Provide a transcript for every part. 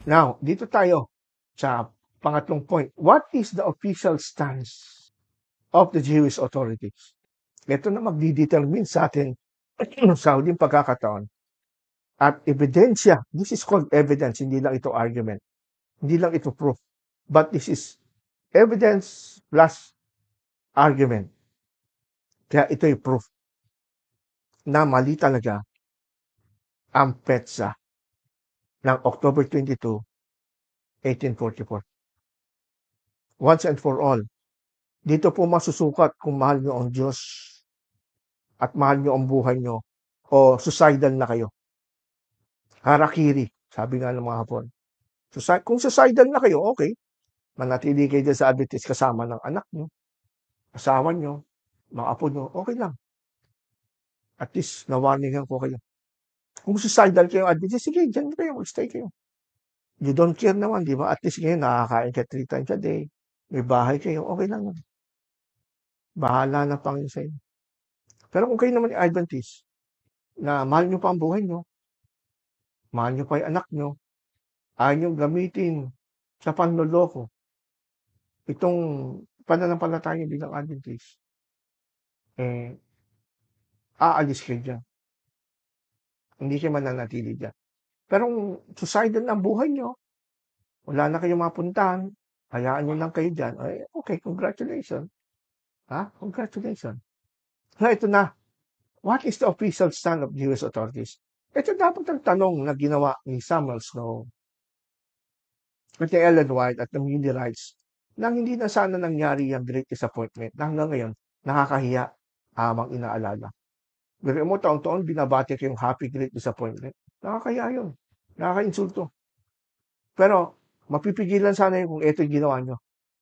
Now, dito tayo sa pangatlong point. What is the official stance of the Jewish authorities? Ito na magdidetermine sa atin sa huling pagkakataon. At ebidensya, this is called evidence, hindi lang ito argument. Hindi lang ito proof. But this is evidence plus argument. Kaya ito'y proof na mali talaga ang petsa ng October 22, 1844. Once and for all, dito po masusukat kung mahal nyo ang Diyos at mahal nyo ang buhay nyo o suicidal na kayo. Harakiri, sabi nga ng mga Hapon. Kung suicidal na kayo, okay. Manatili kayo dyan sa Adventist kasama ng anak nyo, asawa nyo, mga apo nyo, okay lang. At least, na-warningan ko kayo. Kung suicidal kayo Adventist, sige, dyan kayo, stay kayo. You don't care naman, di ba? At least ngayon, nakakain ka 3 times a day. May bahay kayo, okay lang. Bahala na Panginoon sa inyo. Pero kung kayo naman Adventist, na mahal nyo pa ang buhay nyo, mahal nyo pa yung anak nyo, ayaw nyo gamitin sa panloloko itong pananampalataya bilang Adventist, aalis kayo dyan. Hindi kayo mananatili dyan. Pero kung suicidal na ang buhay nyo, wala na kayong mapuntahan, hayaan nyo lang kayo dyan, okay, congratulations. Congratulations. So, ito na. What is the official stand of Jewish authorities? Ito dapat ang tanong na ginawa ni Samuel Snow at ni Ellen White at ng Millerites nang hindi na sana nangyari ang great disappointment na hanggang ngayon nakakahiya amang inaalala. Pero mo taon-taon binabati kayong happy great disappointment. Nakakahiya yun. Nakaka-insulto. Pero mapipigilan sana yun kung ito yung ginawa nyo.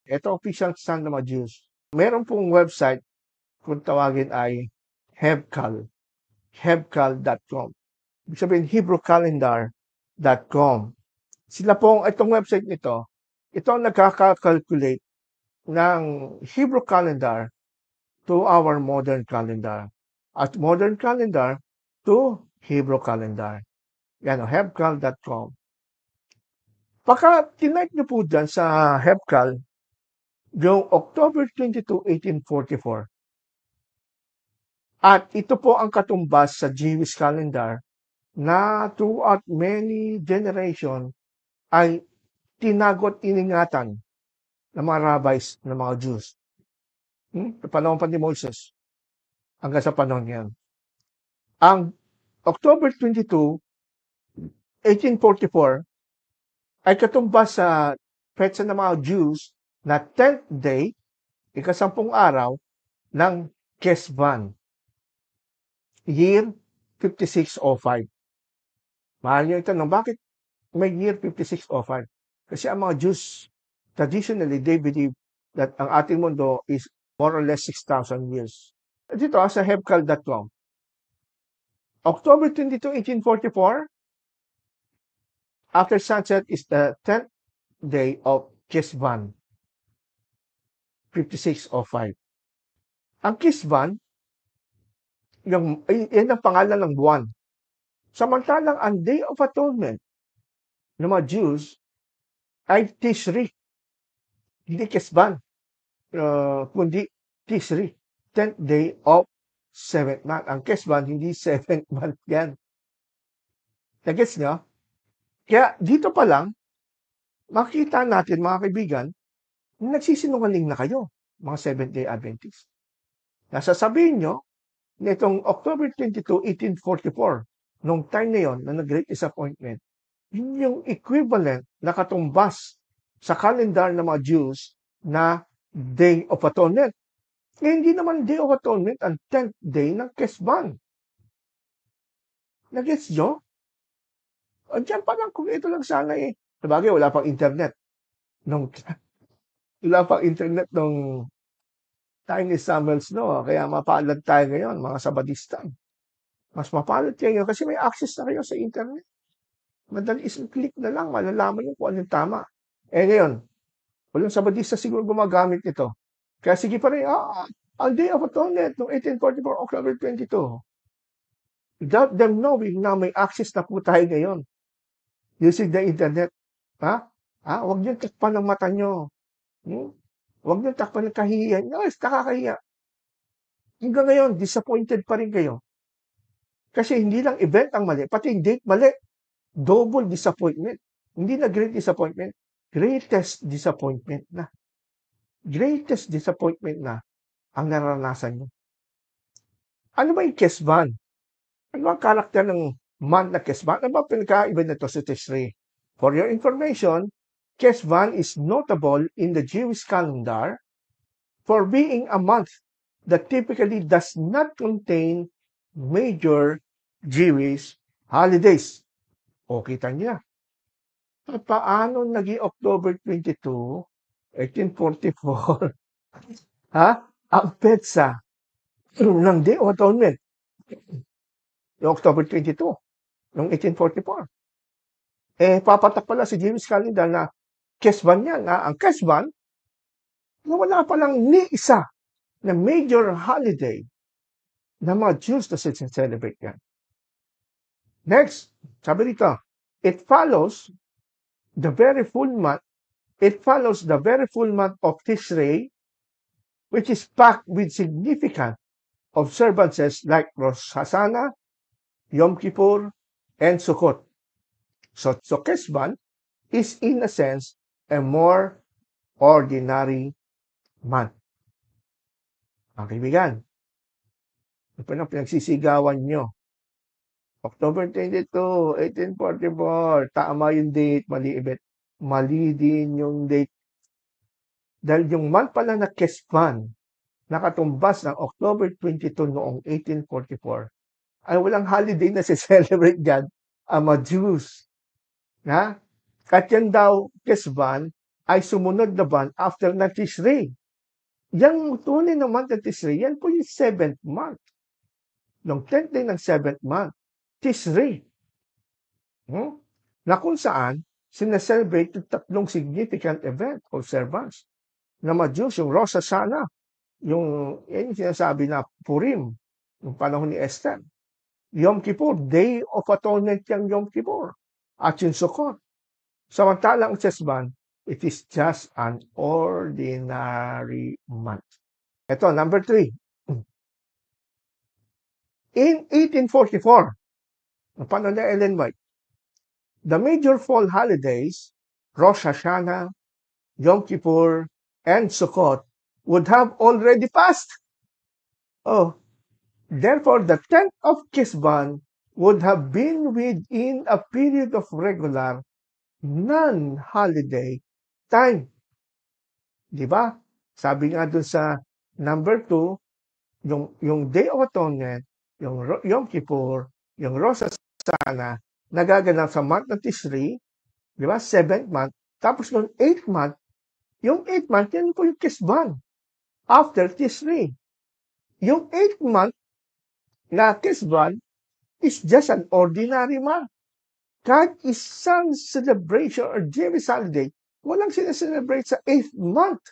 Ito official stand ng mga Jews. Meron pong website kung tawagin ay hebcal.com. Ibig sabihin, hebrewcalendar.com. Sila pong, itong website nito, ito ang nagkaka-calculate ng Hebrew calendar to our modern calendar. At modern calendar to Hebrew calendar. Yan, hebcal.com. Pagka tinype nyo po dyan sa Hebcal, yung October 22, 1844, at ito po ang katumbas sa Jewish calendar na throughout many generation ay tinagot iningatan ng mga rabbis ng mga Jews. Sa panahon pa ni Moses hanggang sa panahon niyan. Ang October 22, 1844 ay katumbas sa petsa ng mga Jews na 10th day, ika-10 araw ng Kesvan, year 5605. Mahal niyo ito, bakit may year 5605? Kasi ang mga Jews, traditionally, they believe that ang ating mundo is more or less 6,000 years. Dito sa hebcal.com, October 22, 1844, after sunset is the 10th day of Kesvan, 5605. Ang Kesvan, yan ang pangalan ng buwan. Samantalang ang Day of Atonement ng mga Jews ay Tishri. Hindi Kesvan, kundi Tishri, 10th day of 7th month. Ang Kesvan, hindi 7th month yan. Nagets nyo? Kaya dito pa lang, makita natin mga kaibigan, nagsisinungaling na kayo, mga Seventh-day Adventists. Nasasabihin nyo, nitong October 22, 1844, nung time na yon na nag-great disappointment, yun yung equivalent na katumbas sa calendar ng mga Jews na Day of Atonement. Eh, hindi naman Day of Atonement ang 10th day ng Kesvan. Nagets nyo? O dyan pa lang, kung ito lang sana sabagay, wala pang internet. Wala pang internet nung time ni Samuel Snow, kaya mapalad tayo ngayon, mga Sabadista. Mas mapalad kayo ngayon kasi may access na kayo sa internet. Madali isang click na lang, malalaman nyo kung anong tama. Ngayon, walang Sabadista siguro gumagamit nito. Kaya sige pa rin, ang Day of Atonement noong 1844, October 22. Without them knowing na may access na po tayo ngayon using the internet. Ha? Huwag niyong takpan ang mata niyo. Hmm? Huwag niyong takpan ng kahihiyan. Yes, nakakahiya. Hanggang ngayon, disappointed pa rin kayo. Kasi hindi lang event ang mali, pati yung date mali. Double disappointment. Hindi na great disappointment. Greatest disappointment na. Greatest disappointment na ang naranasan niyo. Ano ba yung Kesban? Ano ang karakter ng month na Kesban? Ano ba pinakaiba nito sa Tishrei? For your information, Kesban is notable in the Jewish calendar for being a month that typically does not contain major Jewish holidays. O, kita niya. Paano naging October 22, 1844? Ha? Ang petsa ng Day of Atonement, yung October 22, noong 1844. Papatak pala si Jewish calendar na Kesban yan. Ang Kesban, wala palang ni isa na major holiday na mga Jews na celebrate yan. Next, sabi dito, it follows the very full month of Tishrei, which is packed with significant observances like Rosh Hashanah, Yom Kippur, and Sukkot. So Kesban is in a sense a more ordinary month. Mga kaibigan, ito na pinagsisigawan nyo. October 22, 1844, tama yung date, mali event. Mali din yung date. Dahil yung month pala na Kesban, nakatumbas ng October 22 noong 1844, ay walang holiday na si-celebrate dyan ang mga Jews. Na? At yan daw, Kesban, ay sumunod na ban after na Tishrei. Yang tunay na month na Tishrei, yan po yung 7th month. Noong 10th day ng 7th month, Tishrei. Na kung saan, sinaselebrate yung tatlong significant event, observance, na mga Jews, yung Rosh Hashanah, yung sinasabi na Purim, yung panahon ni Esther. Yom Kippur, Day of Atonement yung Yom Kippur. At yung Sukkot. Samantalang Kesban, it is just an ordinary month. Ito, number 3. In 1844, paano na Ellen White, the major fall holidays, Rosh Hashanah, Yom Kippur, and Sukkot, would have already passed. Therefore, the 10th of Kesban would have been within a period of regular non-holiday time. Di ba? Sabi nga dun sa number 2, yung Day of Atonement, yung Yom Kippur, yung Rosh Hashanah, nagaganap sa month ng Tishrei, di ba? 7th month. Tapos yung 8th month, yan po yung Kesban. After Tishrei. Yung 8th month na Kesban is just an ordinary month. Kahit isang celebration or Jewish holiday, walang sinaselebrate sa 8th month,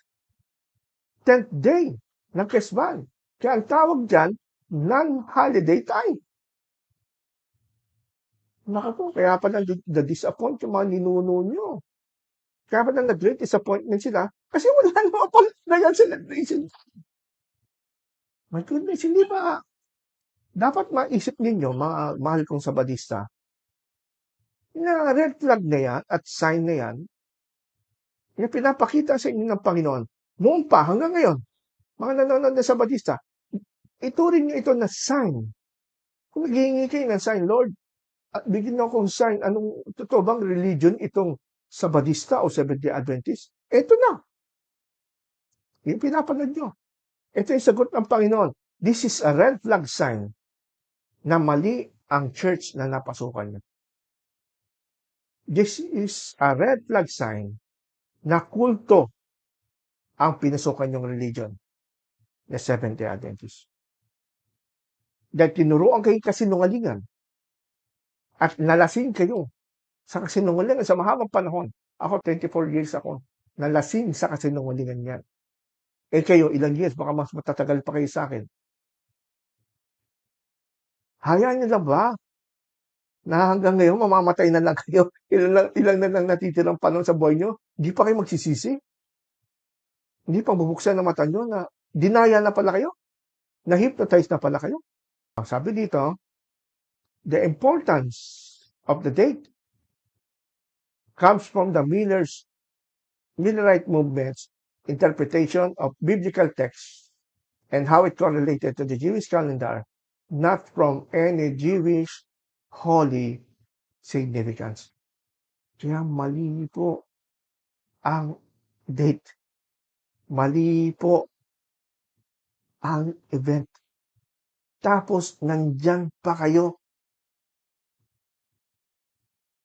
10th day ng Kesban. Kaya ang tawag dyan, non-holiday time. Naku, kaya pa na-disappoint yung mga ninuno nyo. Kaya pa na-great disappointment sila kasi wala naman pala na yan celebration. My goodness, hindi ba? Dapat maisip ninyo, mga mahal kong Sabadista, na red flag na yan at sign na yan, na pinapakita sa inyo ng Panginoon, noon pa hanggang ngayon, mga nanonood na Sabadista, ituring nyo ito na sign. Kung naghihingi kayo ng sign, Lord, bigyan nyo akong sign, anong totoo bang religion itong Sabadista o Seventh-day Adventist? Ito na. Yung pinapanood nyo. Ito yung sagot ng Panginoon. This is a red flag sign na mali ang church na napasukan niyo. This is a red flag sign na kulto ang pinasukan yung religion na Seventh-day Adventist. Dahil tinuruan kayo kasinungalingan at nalasing kayo sa kasinungalingan sa mahabang panahon. Ako, 24 years ako, nalasing sa kasinungalingan yan. Kayo, ilang years, baka mas matatagal pa kayo sa akin. Hayaan niyo lang ba na hanggang ngayon mamamatay na lang kayo. Ilan na lang natitirang panahon sa buhay nyo. Hindi pa kayo magsisisi. Hindi pa bubuksan ang mata nyo na dinaya na pala kayo. Na-hypnotize na pala kayo. Sabi dito, the importance of the date comes from the Millerite movement's interpretation of biblical texts and how it correlated to the Jewish calendar, not from any Jewish holy significance. Kaya mali po ang date. Mali po ang event. Tapos nandyan pa kayo.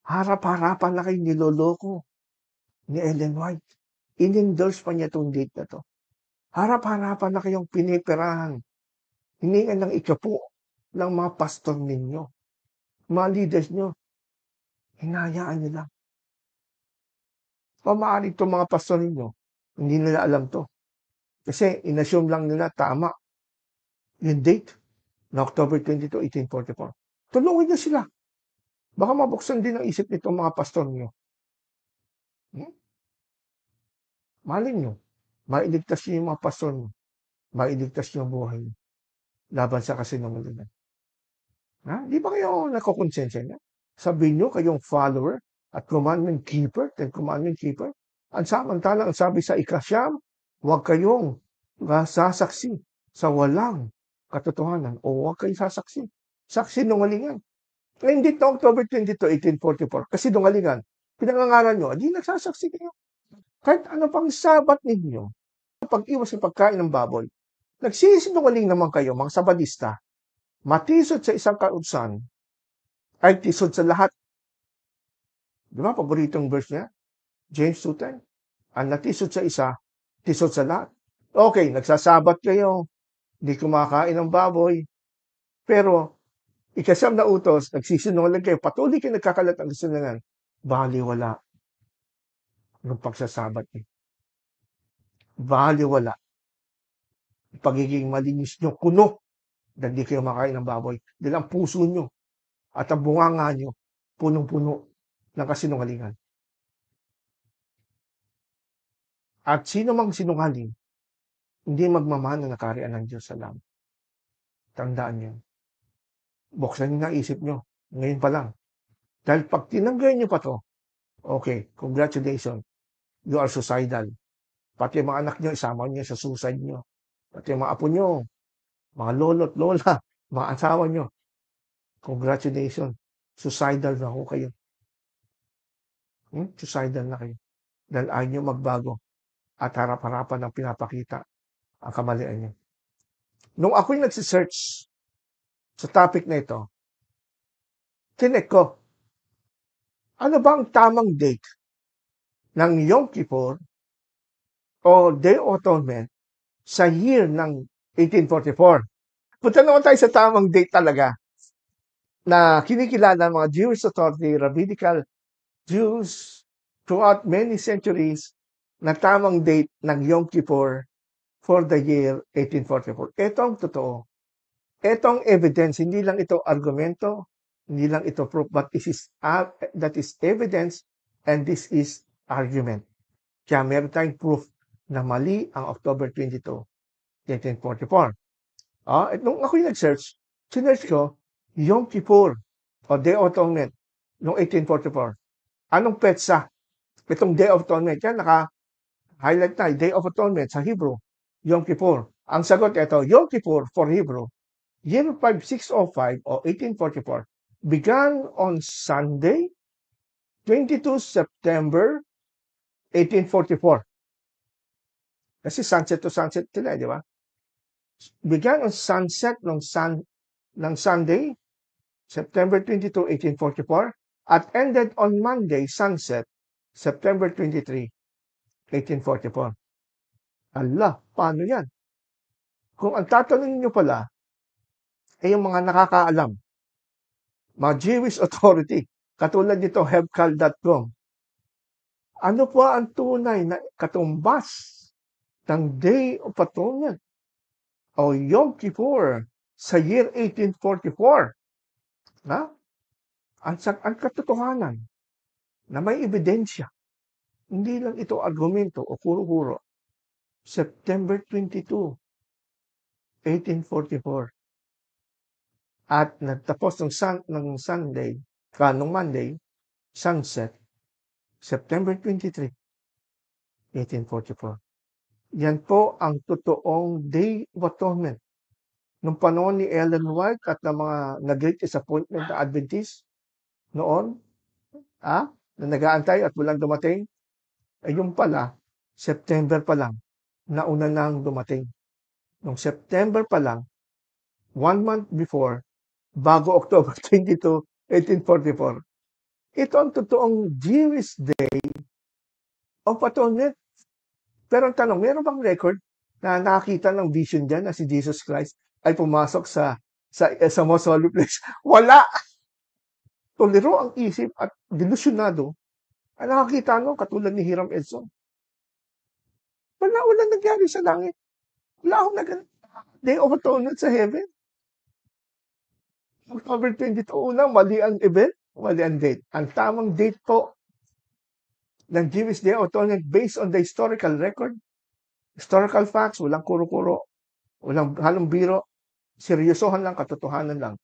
Harap-harapan na kayo niloloko ni Ellen White. In-endorse pa niya itong date na to. Harap-harapan na kayong pinipirahan. Hiningan ng ikapo ng mga pastor ninyo. Mga leaders nyo. Hinayaan nyo lang. Pamaaari itong mga pastor ninyo, hindi nila alam to. Kasi inassume lang nila tama yung date na October 22, 1844. Tulungan nyo sila. Baka mabuksan din ang isip nitong mga pastor nyo. Malin nyo. Mailigtas nyo yung mga pastor nyo. Mailigtas nyo ang buhay nyo. Laban sa kasinungalingan. Di ba kayo nakukonsensya niya? Sabihin nyo kayong follower at commandment keeper, Ten Commandment keeper. Ang samantala, ang sabi sa ikasyam, huwag kayong sasaksi sa walang katotohanan o huwag kayong sasaksi. Saksi nungalingan. Hindi na October 22, 1844, kasi nungalingan. Pinangangalan nyo, di nagsasaksi kayo. Kahit ano pang sabat ninyo, pag-iwas sa pagkain ng baboy, nagsisinungaling naman kayo, mga sabadista, matisod sa isang kautusan, ay tisod sa lahat. Di ba, paboritong verse niya? James 2:10. Ang natisod sa isa, tisod sa lahat. Okay, nagsasabat kayo, hindi kumakain ng baboy, pero ikasyam na utos, nagsisinungaling kayo, patuloy kayo nagkakalat ang kasinungalingan, baliwala ng pagsasabat niyo. Baliwala. Pagiging malinis nyo, kuno, dahil di kayo makain ng baboy. Dahil ang puso nyo at ang bunganga nyo, punong-puno ng kasinungalingan. At sino mang sinungaling, hindi magmamana na kaharian ng Diyos sa langit. Tandaan nyo. Buksan nyo na isip nyo. Ngayon pa lang. Dahil pag tinanggay nyo pa to, okay, congratulations. You are suicidal. Pati mga anak nyo, isama nyo sa suicide nyo. Pati mga apo nyo, mga lolo't lola, mga asawa nyo. Congratulations. Suicidal na ho kayo. Suicidal na kayo. Dahil ayaw nyo magbago. At harap-harapan ng pinapakita ang kamalian niyo. Nung ako'y nagsisearch sa topic na ito, tinek ko, ano ba ang tamang date ng Yom Kippur o Day of Atonement sa year ng 1844? Punta naman tayo sa tamang date talaga na kinikilala ng mga Jewish authority, rabbinical Jews throughout many centuries na tamang date ng Yom Kippur for the year 1844. Ito ang totoo. Ito ang evidence. Hindi lang ito argumento, hindi lang ito proof, but that is evidence and this is argument. Kaya meron tayong proof na mali ang October 22, 1844. Nung ako'y nag-search, sinearch ko, Yom Kippur o Day of Atonement noong 1844. Anong petsa? Itong Day of Atonement, yan naka-highlight na, Day of Atonement sa Hebrew, Yom Kippur. Ang sagot ito, Yom Kippur for Hebrew, year 5605 o 1844, began on Sunday, 22 September 1844. Kasi sunset to sunset sila, di ba? Began on sunset ng Sunday, September 22, 1844, at ended on Monday, sunset, September 23, 1844. Allah, paano yan? Kung ang tatanungin nyo pala, ay yung mga nakakaalam, mga Jewish authority, katulad nito, hebcal.com, ano po ang tunay na katumbas ng Day of Atonement o Yom Kippur sa year 1844? ang katotohanan na may ebidensya. Hindi lang ito argumento o kuro-kuro. September 22, 1844. At nagtapos ng Sunday, nung Monday, sunset, September 23, 1844. Yan po ang totoong Day of Atonement. Nung panahon ni Ellen White at ng mga nag-Great Disappointment na Adventist noon, na nag-aantay at walang dumating, ay yung pala, September pa lang, nauna nang dumating. Nung September pa lang, 1 month before, bago October 22, 1844, ito ang totoong Jewish Day of Atonement. Pero ang tanong, meron bang record na nakakita ng vision dyan na si Jesus Christ ay pumasok sa most holy place? Wala! Tolero ang isip at delusyonado ay nakakita katulad ni Hiram Edson. Wala nangyari sa langit. Wala akong Day of Atonement sa heaven. October 22, mali ang event, mali ang date. Ang tamang date po ng Jewish Day of Atonement based on the historical record, historical facts, walang kuro-kuro, walang halong biro, seryosohan lang, katotohanan lang.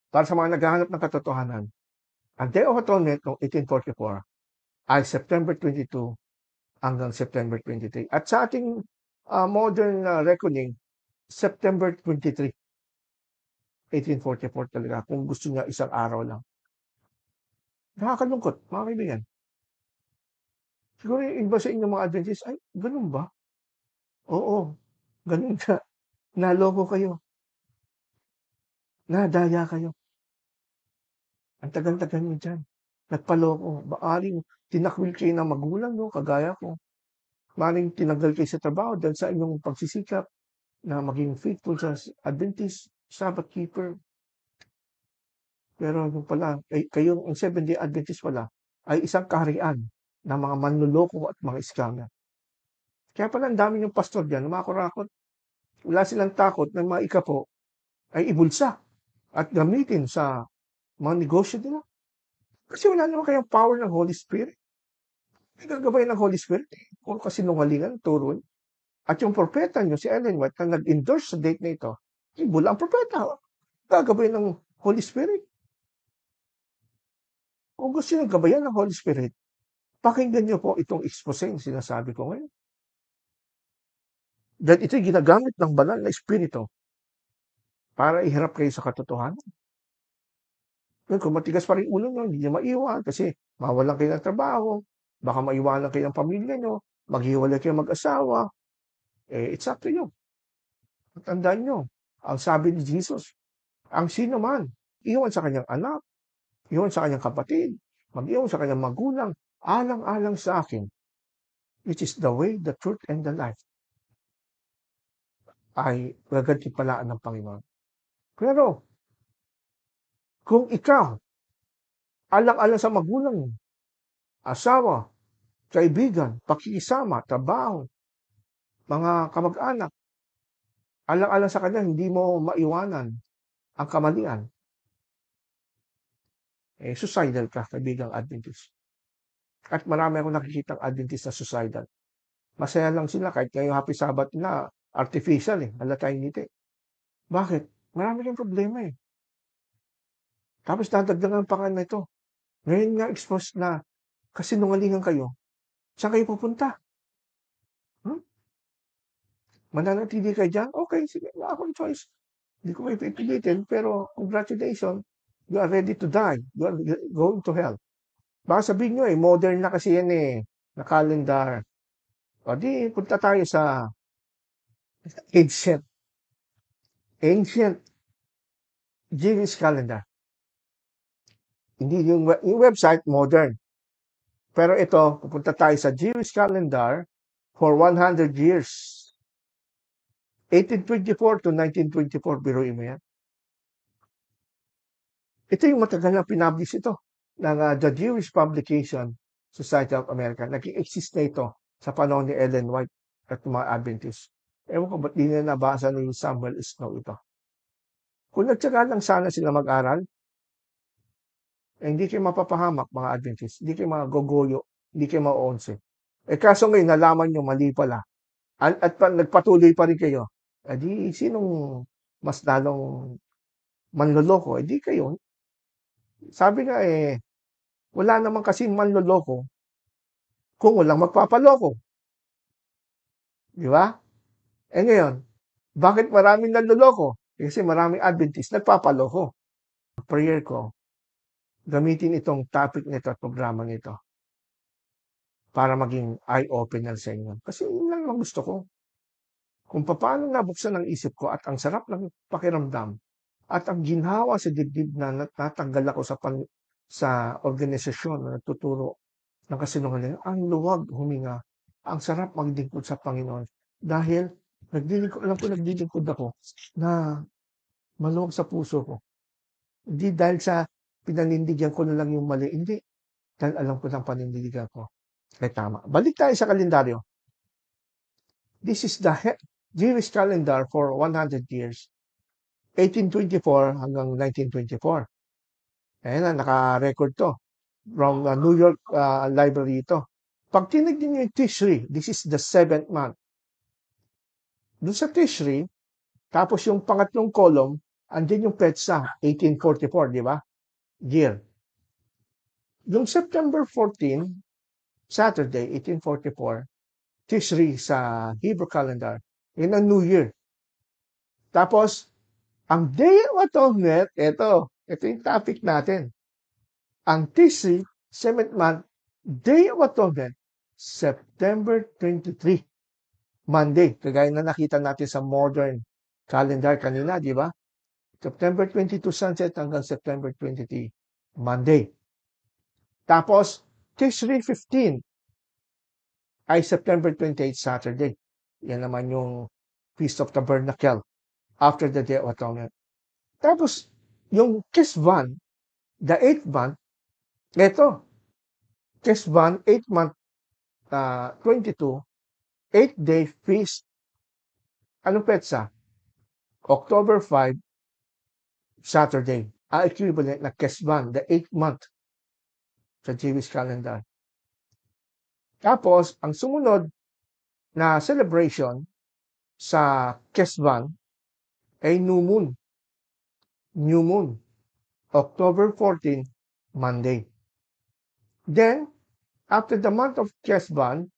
Para sa mga naghahanap ng katotohanan, ang Day of Atonement noong 1844 ay September 22 hanggang September 23. At sa ating modern reckoning, September 23, 1844 talaga, kung gusto niya isang araw lang. Nakakalungkot, mga kaibigan. Siguro yung iba sa inyong mga Adventist, ay, ganun ba? Oo, ganun ka. Naloko kayo. Nadaya kayo. Ang tagal-tagal nyo dyan. Nagpaloko. Baaring tinakwil kayo ng magulang, no? Kagaya ko. Baaring tinanggal kayo sa trabaho dahil sa inyong pagsisikap na maging faithful sa Adventist, Sabbath keeper. Pero yung pala, kayong ang Seventh-day Adventist pala, ay isang kaharian ng mga manluloko at mga scammer. Kaya pala ang dami yung pastor dyan, kurakot. Wala silang takot na mga ikapo ay ibulsa at gamitin sa mga negosyo nila. Kasi wala naman kayong power ng Holy Spirit. May gagabay ng Holy Spirit. Puro kasinungalingan, turon. At yung propeta nyo, si Ellen White, na nag-endorse sa date na ito, ibula ang propeta. Gagabay ng Holy Spirit. Kung gusto nyo gabayan ng Holy Spirit, pakinggan nyo po itong expose yung sinasabi ko ngayon. Dahil ito'y ginagamit ng banal na Espiritu para iharap kayo sa katotohanan. Kung matigas pa rin ulo nyo, hindi nyo maiwan kasi mawalan kayo ng trabaho, baka maiwanan kayo ng pamilya nyo, maghiwalay kayo mag-asawa, it's up to you. Tandaan nyo, ang sabi ni Jesus, ang sino man, iwan sa kanyang anak, iwan sa kanyang kapatid, mag-iwan sa kanyang magulang, alang-alang sa akin, which is the way, the truth, and the life, ay gagantipalaan ng Panginoon. Pero, kung ikaw, alang-alang sa magulang, asawa, kaibigan, pakikisama, trabaho, mga kamag-anak, alang-alang sa kanya, hindi mo maiwanan ang kamalian, suicidal ka, kaibigang Adventist. At marami akong nakikitang Adventist na suicidal. Masaya lang sila kahit ngayong Happy Sabbath na artificial halata yung ngiti. Bakit? Marami kang problema Tapos dadagdagan pa nga na ito. Ngayon nga exposed na kasinungalingan kayo. Saan kayo pupunta? Mananatili kayo dyan? Okay, sige, wala akong choice. Hindi ko kayo pipilitin, pero congratulations, you are ready to die. You are going to hell. Baka sabihin nyo modern na kasi yan na calendar. O di, punta tayo sa ancient Jewish calendar. Hindi yung website, modern. Pero ito, pupunta tayo sa Jewish calendar for 100 years. 1824 to 1924, biruin mo yan. Ito yung matagal na pinablish ito ng The Jewish Publication Society of America. Nag-exist na ito sa panahon ni Ellen White at mga Adventists. Ewan ko ba't di na nabasa ni Samuel Snow ito. Kung nagtsaga lang sana sila mag-aral, hindi kayo mapapahamak, mga Adventist. Hindi kayo magogoyo. Hindi kayo ma-11. Kaso ngayon, nalaman nyo mali pala. At nagpatuloy pa rin kayo. Di, sinong mas lalong manloloko? Di kayo. Sabi nga wala naman kasi manloloko kung walang magpapaloko. Di ba? Ngayon, bakit maraming nanloloko? Kasi maraming Adventist nagpapaloko. Prayer ko, gamitin itong topic nito at programa nito para maging eye-opener sa inyo. Kasi yun lang ang gusto ko. Kung paano nabuksan ang isip ko at ang sarap ng pakiramdam at ang ginhawa sa dibdib na natanggal ako sa organisasyon na nagtuturo ng kasinungalingan, ang luwag huminga, ang sarap maglingkod sa Panginoon. Dahil alam ko naglilingkod ako na maluwag sa puso ko. Hindi dahil sa pinanindigan ko na lang yung mali, hindi. Dahil alam ko ng panindigan ko. Tama. Balik tayo sa kalendaryo. This is the Jewish calendar for 100 years. 1824 hanggang 1924. Ayan na, naka-record to. From New York Library ito. Pag tinignan nyo yung Tishri, this is the 7th month. Doon sa Tishri, tapos yung pangatlong column, andyan yung Petsa, 1844, di ba? Year. Yung September 14, Saturday, 1844, Tishri sa Hebrew calendar, yun ang New Year. Tapos, ang Day of Atonement, ito yung topic natin. Ang Tishri, 7th month, Day of Atonement, September 23, Monday. Kagaya na nakita natin sa modern calendar kanina, di ba? September 22 sunset hanggang September 23, Monday. Tapos, Tishri 15 ay September 28, Saturday. Yan naman yung Feast of Tabernacle after the Day of Atonement. Tapos, yung Kesvan, the 8th month, ito, Kesvan, 8th month, 22, 8th-day feast. Anong petsa? October 5, Saturday. Equivalent na Kesvan, the 8th month sa Jewish calendar. Tapos, ang sumunod na celebration sa Kesvan ay New Moon. New Moon. October 14, Monday. Then, after the month of Kesvan,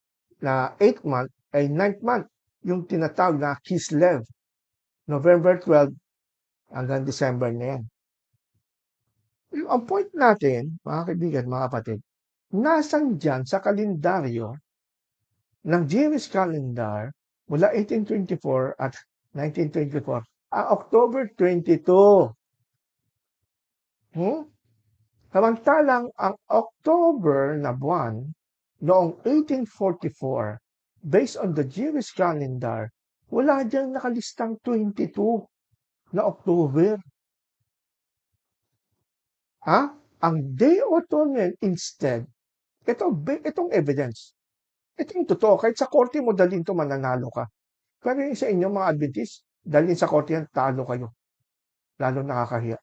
na 8th month, ay 9th month, yung tinatawag na Kislev. November 12 hanggang December na yan. Ang point natin, mga kaibigan, mga kapatid, nasan dyan sa kalendaryo ng Jewish calendar mula 1824 at 1924, October 22. Samantalang ang October na buwan noong 1844, based on the Jewish calendar, wala diyang nakalistang 22 na October. Ang Day of Atonement instead, itong evidence. Ito yung totoo. Kahit sa korte mo dalhin to, mananalo ka. Pero yung sa inyo, mga Adventist, dalhin sa korte yan, talo kayo. Lalo nakakahiya.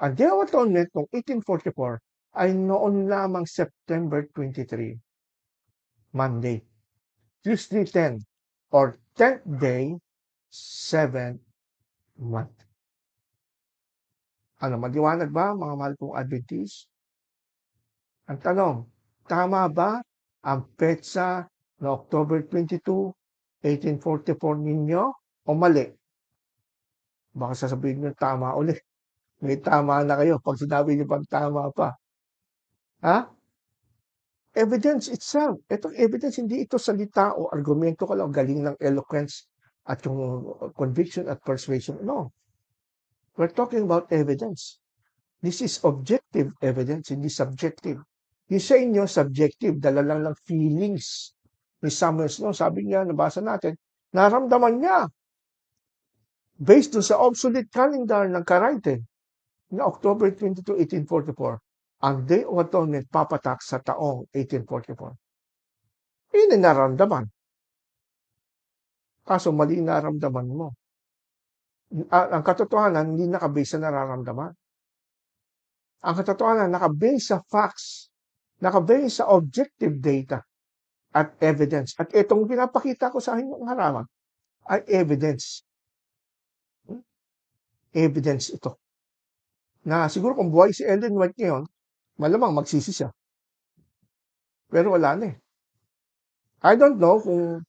Ang Day of Atonement noong 1844 ay noon lamang September 23, Monday. Tuesday 10 or 10th day, 7th month. Maliwanag ba, mga mahal kong Adventist? Ang tanong, tama ba ang petsa na October 22, 1844 ninyo o mali? Baka sasabihin nyo tama ulit. May tama na kayo pag sinabi nyo pag tama pa. Evidence itself. Itong evidence, hindi ito salita o argumento ko lang, galing ng eloquence at yung conviction at persuasion. No. We're talking about evidence. This is objective evidence, hindi subjective. Yung sa inyo, subjective, dala lang ng feelings ni Samuel Snow. Sabi niya, nabasa natin, naramdaman niya. Based dun sa obsolete calendar ng Karaite na October 22, 1844, ang Day of Atonement papatak sa taong 1844. Yun ang naramdaman. Kaso mali naramdaman mo. Ang katotohanan, hindi nakabase sa nararamdaman. Ang katotohanan, naka-base sa facts, naka-base sa objective data at evidence. At itong pinapakita ko sa inyong harapan ay evidence. Evidence ito. Na siguro kung buhay si Ellen White ngayon, malamang magsisi siya. Pero wala na eh. I don't know kung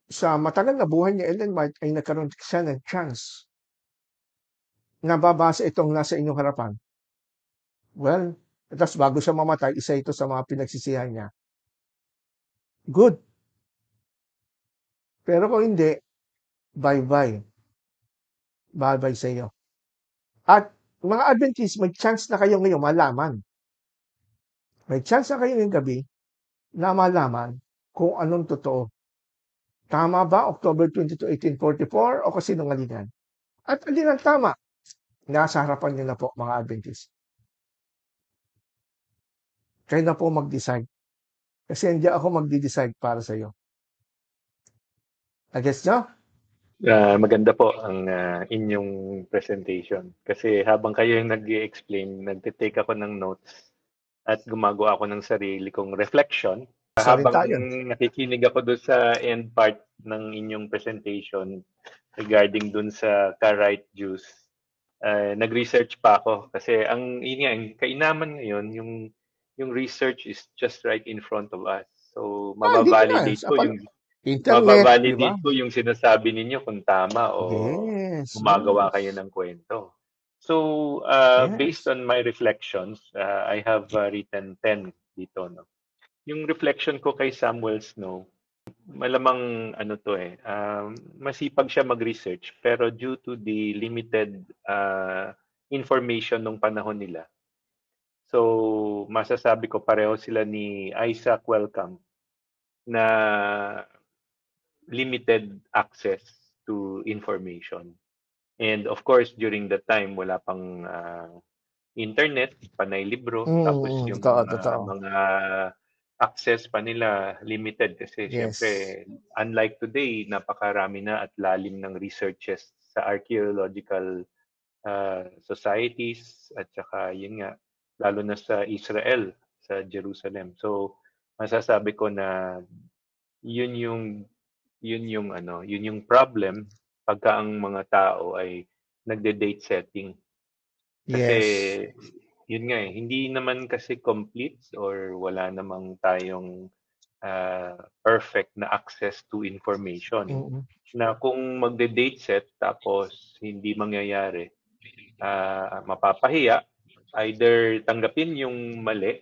sa matagal na buhay ni Ellen White ay nagkaroon siya ng chance na babasa itong nasa inyong harapan. Well, tapos bago siya mamatay, isa ito sa mga pinagsisihan niya. Good. Pero kung hindi, bye-bye. Bye-bye sa iyo. At mga Adventist, may chance na kayo ngayon malaman. May chance na kayo ngayong gabi na malaman kung anong totoo. Tama ba October 22, 1844 o kasinungalingan? At alin ang tama? Nasa harapan niyo na po mga Adventist. Kayo na po mag-decide. Kasi hindi ako magdi-decide para sa iyo. Nagets nyo? Maganda po ang inyong presentation. Kasi habang kayo yung nag-i-explain, nagtitake ako ng notes at gumagawa ako ng sarili kong reflection. Habang nakikinig ako doon sa end part ng inyong presentation regarding doon sa Karaite Jews, nag-research pa ako. Kasi ang kainaman ngayon, yung research is just right in front of us. So, mababalidate ko yung Internet, ko yung sinasabi ninyo kung tama o gumagawa kayo ng kwento. So, based on my reflections, I have written 10 dito. No? Yung reflection ko kay Samuel Snow, malamang masipag siya mag-research, pero due to the limited information nung panahon nila, so masasabi ko pareho sila ni Isaac Wellcome na limited access to information. And of course, during that time, wala pang internet, panay libro, tapos yung mga access pa nila limited kasi syempre, unlike today, napakarami na at lalim ng researches sa archaeological societies at saka yun nga, lalo na sa Israel, sa Jerusalem. So, masasabi ko na yun yung problem pagka ang mga tao ay nagde-date setting. Kasi yun nga hindi naman kasi complete or wala namang tayong perfect na access to information. Na kung magde-date set tapos hindi mangyayari, mapapahiya, either tanggapin yung mali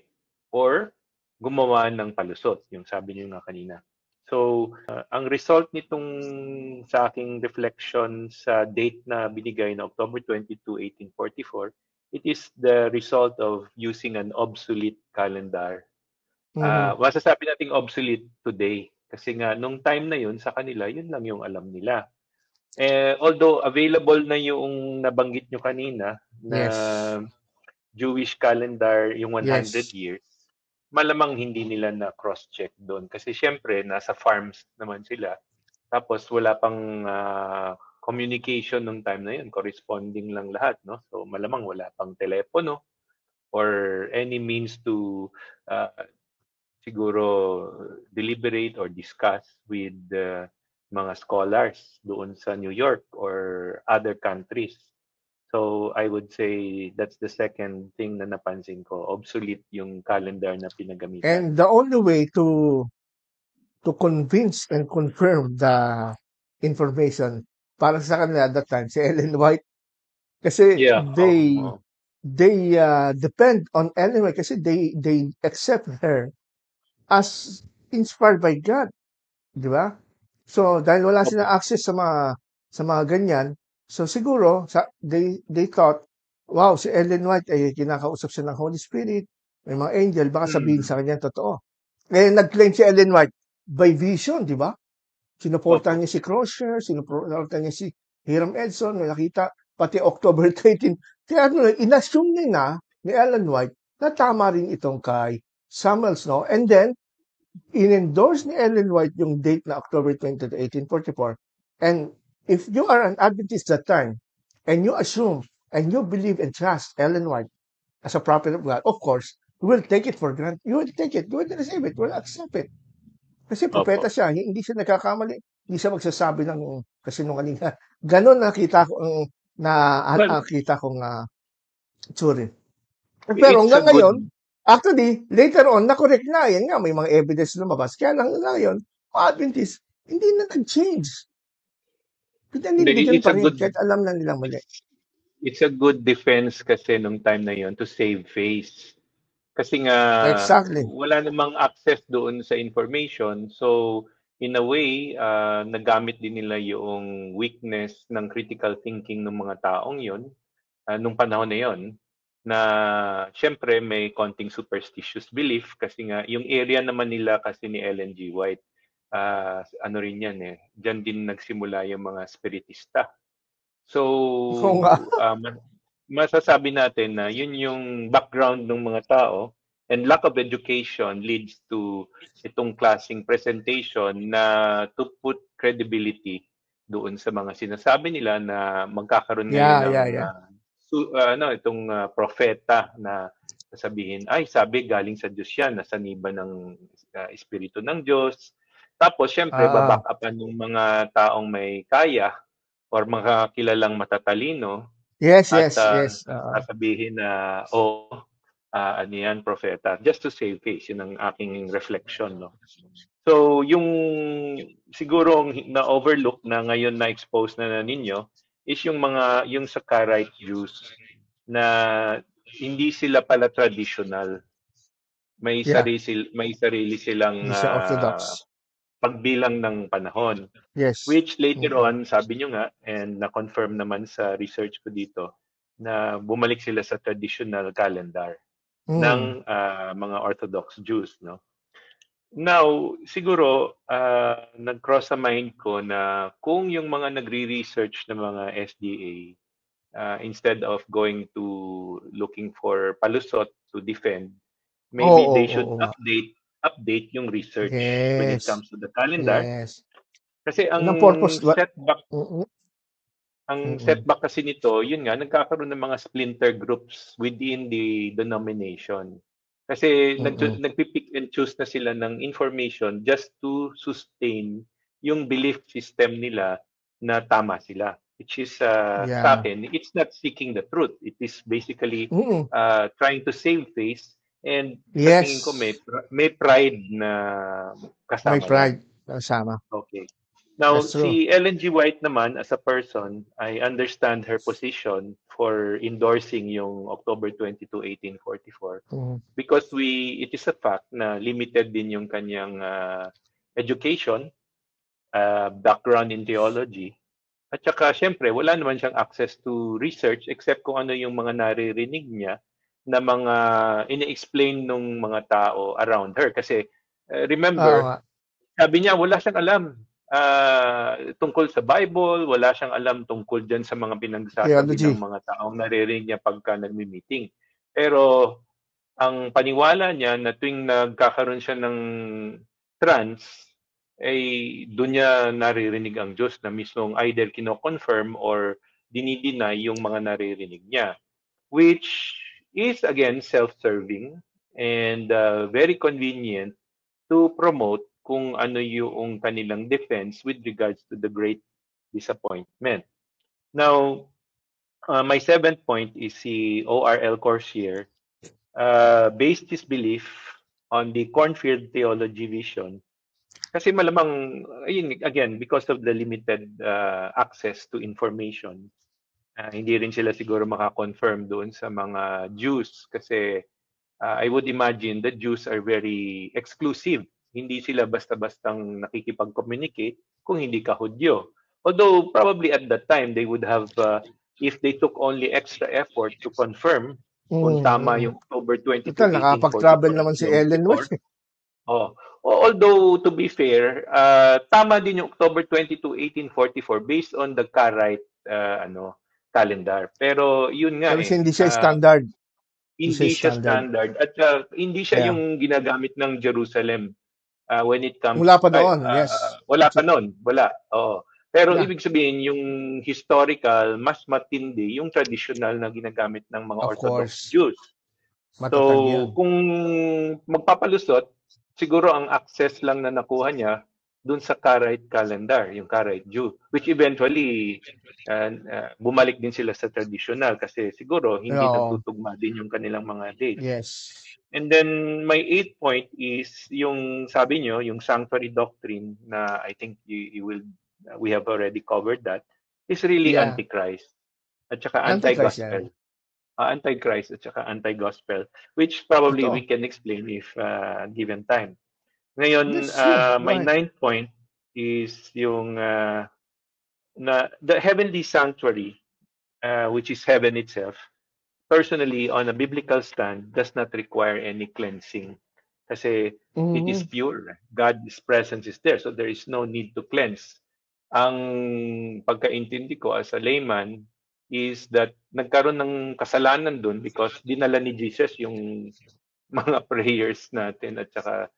or gumawa ng palusot, yung sabi niyo nga kanina. So, ang result nitong sa aking reflection sa date na binigay na October 22, 1844, it is the result of using an obsolete calendar. Masasabi nating obsolete today kasi nga nung time na yun sa kanila, yun lang yung alam nila. Although available na yung nabanggit nyo kanina na Jewish calendar, yung 100 years, malamang hindi nila na cross-check doon. Kasi syempre, nasa farms naman sila. Tapos wala pang communication nung time na yun. Corresponding lang lahat. No? So malamang wala pang telepono or any means to siguro deliberate or discuss with mga scholars doon sa New York or other countries. So I would say that's the second thing na napansin ko, obsolete yung calendar na pinagamitan. And the only way to convince and confirm the information para sa kanila at that time, si Ellen White, kasi they depend on Ellen White kasi they accept her as inspired by God, di ba? So dahil wala silang access sa mga ganyan, so siguro they thought, wow, si Ellen White ay kinakausap siya ng Holy Spirit, may mga angel, baka sabihin sa kanya totoo. Ngayon nag-claim si Ellen White by vision, di ba? Sinuportahan niya si Crosier, sinuportahan niya si Hiram Edson, may nakita, pati October 13. Kaya inassume niya ni Ellen White na tama rin itong kay Samuel Snow. And then, in-endorse ni Ellen White yung date na October 20, 1844. And if you are an Adventist that time, and you assume, and you believe and trust Ellen White, as a prophet of God, of course, you will take it for granted. You will take it. You will receive it. You will accept it. Kasi propeta Opo. siya. Hindi siya nagkakamali. Hindi siya magsasabi ng kasinungalingan. Ganon nakita ko, Well, nakita kong tsuri. Pero it's a hanggang good ngayon, actually, later on, na-correct na. Yan nga, may mga evidence lumabas. Kaya lang ngayon, mga Adventist, hindi na nag-change. Pinanindigan it's pa a rin, good kahit alam na nilang mali. it's a good defense kasi nung time na yon to save face. Kasi nga Exactly. wala namang access doon sa information. So in a way, nagamit din nila yung weakness ng critical thinking ng mga taong yon nung panahon na yon na syempre may konting superstitious belief kasi nga yung area naman nila kasi ni Ellen G. White, ano rin yan eh, dyan din nagsimula yung mga spiritista. So, Oo nga. masasabi natin na yun yung background ng mga tao and lack of education leads to itong klaseng presentation na to put credibility doon sa mga sinasabi nila na magkakaroon ngayon ng Yeah. itong propeta na sasabihin, ay sabi galing sa Diyos yan, nasa niba ng espiritu ng Diyos. Tapos syempre baback upan ng mga taong may kaya or mga kilalang matatalino Yes. at sasabihin na ano yan, propeta, just to save face. Yun ang aking reflection, no? So, yung siguro na-overlook na ngayon na-expose na ninyo is yung sa Karaite Jews na hindi sila pala traditional. May Yeah. sarili silang Hindi siya orthodox. pagbilang ng panahon. Yes. Which later on, sabi nyo nga, and na-confirm naman sa research ko dito, na bumalik sila sa traditional calendar ng mga Orthodox Jews. No? Now, siguro, nag-cross sa mind ko na kung yung mga nagre-research ng mga SDA, instead of going to looking for palusot to defend, maybe they should Oo nga. update yung research when it Yes. comes to the calendar. Yes. Kasi ang Anong purpose? setback kasi nito, yun nga, nagkakaroon ng mga splinter groups within the denomination. Kasi nagpipick and choose na sila ng information just to sustain yung belief system nila na tama sila. Which is, sa akin, it's not seeking the truth. It is basically trying to save face. And sa tingin ko, may pride na kasama. May pride kasama. Okay. Now, That's true. si Ellen G. White naman, as a person, I understand her position for endorsing yung October 22, 1844 because it is a fact na limited din yung kanyang education, background in theology, at saka syempre, wala naman siyang access to research except kung ano yung mga naririnig niya na mga ini-explain ng mga tao around her. Kasi remember, sabi niya wala siyang alam tungkol sa Bible, wala siyang alam tungkol dyan sa mga pinagsasabi ng mga taong naririnig niya pagka nagmi-meeting. Pero ang paniwala niya na tuwing nagkakaroon siya ng trance, ay doon niya naririnig ang Diyos na mismong either kino-confirm or dinideny yung mga naririnig niya. Which is, again, self-serving and very convenient to promote kung ano yung kanilang defense with regards to the great disappointment. Now, my seventh point is si O.R.L. Corsier based his belief on the cornfield theology vision. Kasi malamang, again, because of the limited access to information, hindi rin sila siguro makakonfirm doon sa mga Jews kasi I would imagine the Jews are very exclusive. Hindi sila basta-bastang nakikipag-communicate kung hindi ka Hudyo. Although probably at that time they would have, if they took only extra effort to confirm kung tama yung October 22, 1844. Nakapag-travel naman si Ellen White. Although to be fair, tama din yung October 22, 1844 based on the Karaite calendar. Pero yun nga hindi siya standard. Hindi siya standard. At hindi siya yung ginagamit ng Jerusalem when it comes... Wala pa noon, yes. Wala pa noon, wala. Oo. Pero ibig sabihin, yung historical, mas matindi yung traditional na ginagamit ng mga Orthodox Jews. Matatag yan. So, kung magpapalusot, siguro ang access lang na nakuha niya dun sa Karaite calendar, yung Karaite Jew, which eventually bumalik din sila sa traditional kasi siguro hindi Oo. nagtutugma din yung kanilang mga dates. Yes. And then my 8th point is yung sabi nyo, yung sanctuary doctrine na I think we have already covered that, is really Yeah. Antichrist at saka Antichrist anti-gospel. yan. Antichrist at saka anti-gospel, which probably we Totoo. can explain if given time. Ngayon, That's true. my Right. 9th point is yung the heavenly sanctuary, which is heaven itself, personally, on a biblical stand, does not require any cleansing. Kasi it is Mhm. pure. God's presence is there, so there is no need to cleanse. Ang pagkaintindi ko as a layman is that nagkaroon ng kasalanan dun because dinala ni Jesus yung mga prayers natin at saka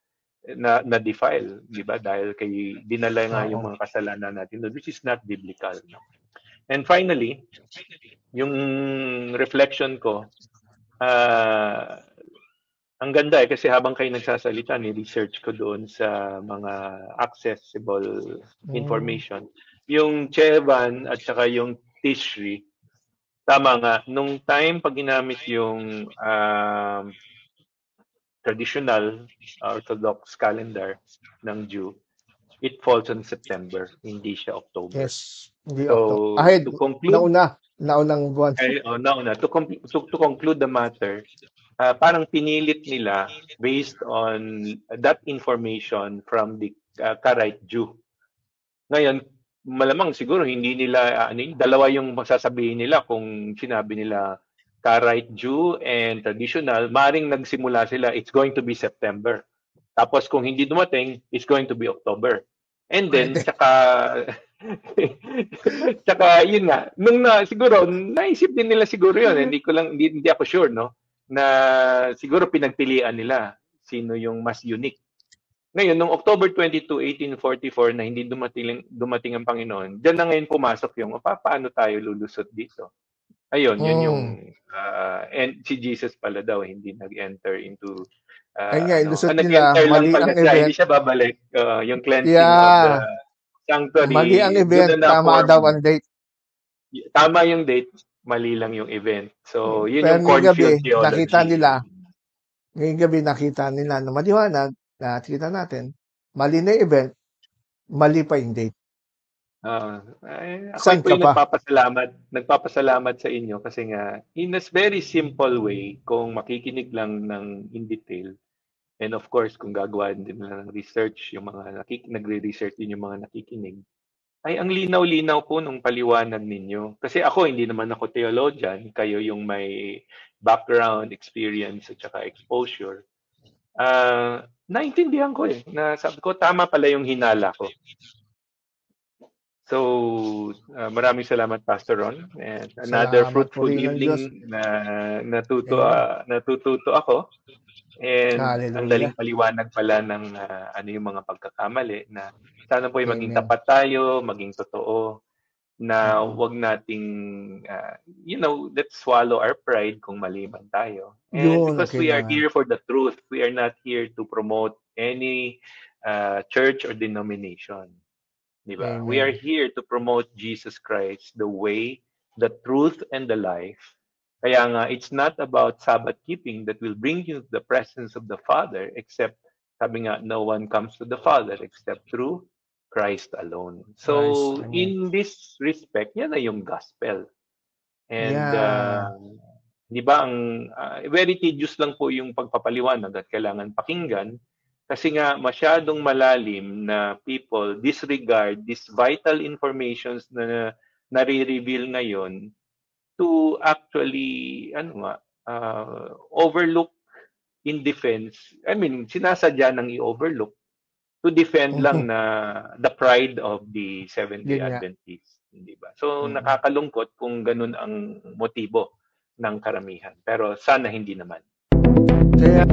na-defile, di ba? Dahil kay dinala nga yung Oo. mga kasalanan natin doon, which is not biblical. No? And finally, yung reflection ko, ang ganda kasi habang kayo nagsasalita, ni-research ko doon sa mga accessible information. Yung Chevan at saka yung Tishri, tama nga, nung time pag ginamit yung traditional Orthodox calendar ng Jew, it falls on September, hindi siya October. Yes. Hindi So, ahead. to conclude, Naunang buwan. to conclude the matter, parang pinilit nila based on that information from the Karaite Jew. Ngayon, malamang siguro hindi nila, dalawa yung masasabihin nila kung sinabi nila Karaite Jew and traditional, maring nagsimula sila, it's going to be September. Tapos kung hindi dumating, it's going to be October. And then, tsaka yun nga, siguro, naisip din nila siguro yun, hindi ako sure, no? Na siguro pinagpilian nila sino yung mas unique. Ngayon, noong October 22, 1844, na hindi dumating ang Panginoon, diyan na ngayon pumasok yung, paano tayo lulusot dito? Ayun, yun yung, and si Jesus pala daw, hindi nag-enter into, nila, nag-enter lang mali pala ang siya, event. hindi siya babalik, yung cleansing of the sanctuary. Mali ang event, tama daw ang date. Tama yung date, mali lang yung event. So, yun Pero yung cornfield theology. Ngayong gabi nakita nila na maliwanag, nakita natin, mali na event, mali pa yung date. Ako po yung nagpapasalamat sa inyo kasi nga, in a very simple way, kung makikinig lang ng in detail, and of course, kung gagawa din ng research, yung mga nagre-research din yung mga nakikinig, ay ang linaw-linaw po ng paliwanag ninyo. Kasi ako, hindi naman ako theologian, kayo yung may background, experience, at saka exposure. Naintindihan ko sabi ko, tama pala yung hinala ko. So, maraming salamat, Pastor Ron. And another fruitful evening na natututo ako. And ang daling paliwanag pala ng ano yung mga pagkakamali na sana po maging tapat tayo, maging totoo, na wag nating, let's swallow our pride kung mali man tayo. And because we are here for the truth, we are not here to promote any church or denomination. Diba? We are here to promote Jesus Christ, the way, the truth, and the life. Kaya nga, it's not about Sabbath keeping that will bring you to the presence of the Father, except, sabi nga, no one comes to the Father except through Christ alone. So, in this respect, yan na yung gospel. And, di ba, very tedious lang po yung pagpapaliwanag at kailangan pakinggan. Kasi nga, masyadong malalim na people disregard these vital informations na nare-reveal ngayon to actually, overlook in defense. I mean, sinasadya nang i-overlook to defend lang na the pride of the Seventh-day Adventists. Diba? So, nakakalungkot kung ganun ang motibo ng karamihan. Pero sana hindi naman. Kaya